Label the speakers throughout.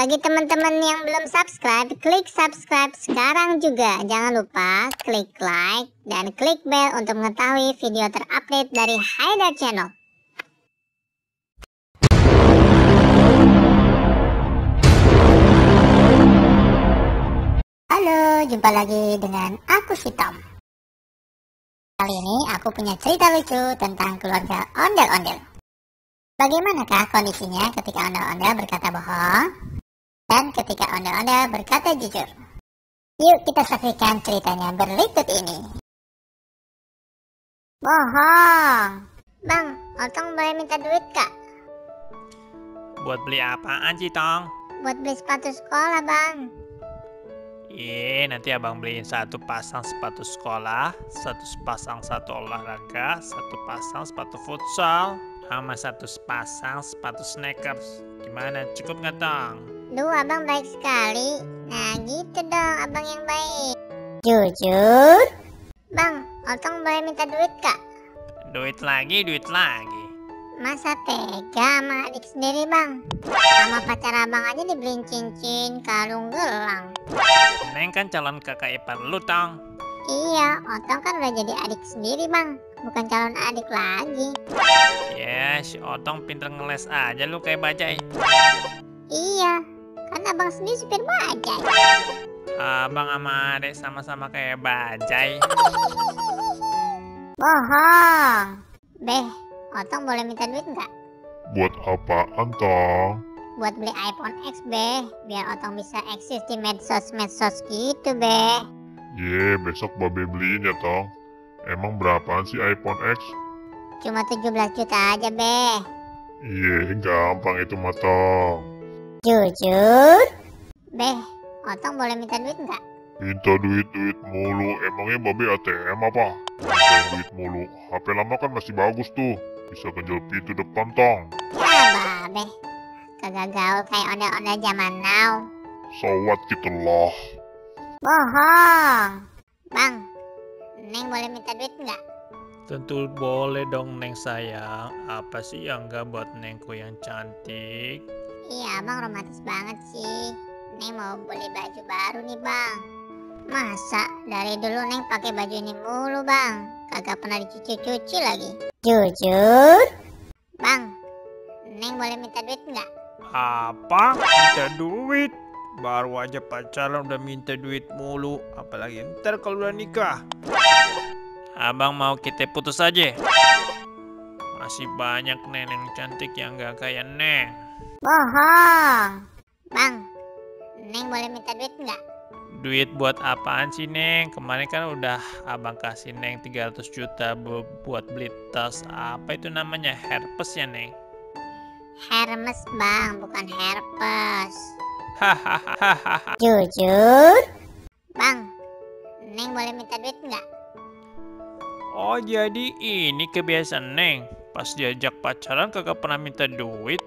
Speaker 1: Bagi teman-teman yang belum subscribe, klik subscribe sekarang juga. Jangan lupa klik like dan klik bell untuk mengetahui video terupdate dari Haidar Channel. Halo, jumpa lagi dengan aku si Tom. Kali ini aku punya cerita lucu tentang keluarga ondel-ondel. Bagaimanakah kondisinya ketika ondel-ondel berkata bohong dan ketika ondel-ondel berkata jujur? Yuk kita saksikan ceritanya berikut ini. Bohong. Bang, Otong boleh minta duit kak?
Speaker 2: Buat beli apaan sih, Tong?
Speaker 1: Buat beli sepatu sekolah bang.
Speaker 2: Nanti abang beliin satu pasang sepatu sekolah, satu pasang sepatu olahraga, satu pasang sepatu futsal, sama satu pasang sepatu sneakers. Gimana, cukup nggak, Tong?
Speaker 1: Duh, abang baik sekali. Nah gitu dong, abang yang baik. Jujur. Bang, Otong boleh minta duit kak?
Speaker 2: Duit lagi.
Speaker 1: Masa tega sama adik sendiri bang? Sama pacar abang aja dibeliin cincin, kalung, gelang.
Speaker 2: Neng kan calon kakak ipar lu, Tong.
Speaker 1: Iya, Otong kan udah jadi adik sendiri bang, bukan calon adik lagi.
Speaker 2: Si Otong pinter ngeles aja lu kayak bajai.
Speaker 1: Iya, kan abang sendiri supir bajai.
Speaker 2: Abang sama adek sama-sama kayak bajai.
Speaker 1: Bohong. Beh, Otong boleh minta duit nggak?
Speaker 3: Buat apaan, Tong?
Speaker 1: Buat beli iPhone X, Beh. Biar Otong bisa eksis di medsos gitu, Beh.
Speaker 3: Besok Babe beliin ya, Tong. Emang berapaan sih iPhone X?
Speaker 1: Cuma 17 juta aja, Beh.
Speaker 3: Gampang itu mah, Tong.
Speaker 1: Jujur? Beh, Otong boleh minta duit nggak?
Speaker 3: Minta duit mulu. Emangnya Babe ATM apa? Minta duit mulu. HP lama kan masih bagus tuh. Bisa ganjel pintu depan, Tong.
Speaker 1: Ya, Babe. Kagak gaul kayak ondel-ondel zaman now.
Speaker 3: So what gitu loh.
Speaker 1: Bohong. Bang, Neng boleh minta duit nggak?
Speaker 2: Tentu boleh dong, Neng sayang. Apa sih yang enggak buat Nengku yang cantik?
Speaker 1: Iya, Bang romantis banget sih. Neng mau beli baju baru nih, Bang. Masa dari dulu Neng pakai baju ini mulu, Bang? Kagak pernah dicuci-cuci lagi. Jujur? Bang, Neng boleh minta duit nggak?
Speaker 2: Apa? Minta duit? Baru aja pacaran udah minta duit mulu. Apalagi ntar kalau udah nikah. Abang mau kita putus aja. Masih banyak neneng cantik yang gak kayak Neng.
Speaker 1: Bohong. Bang, Neng boleh minta duit nggak?
Speaker 2: Duit buat apaan sih, Neng? Kemarin kan udah abang kasih Neng 300 juta buat beli tas. Apa itu namanya? Herpes ya, Neng?
Speaker 1: Hermes, Bang, bukan herpes.
Speaker 2: Hahaha.
Speaker 1: Jujur? Bang, Neng boleh minta duit nggak?
Speaker 2: Oh, jadi ini kebiasaan Neng. Pas diajak pacaran kagak pernah minta duit.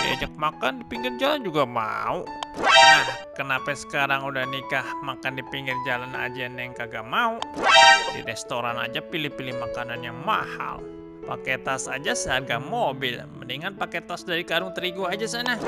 Speaker 2: Diajak makan di pinggir jalan juga mau. Nah, kenapa sekarang udah nikah makan di pinggir jalan aja Neng kagak mau? Di restoran aja pilih-pilih makanan yang mahal. Pakai tas aja seharga mobil. Mendingan pakai tas dari karung terigu aja sana.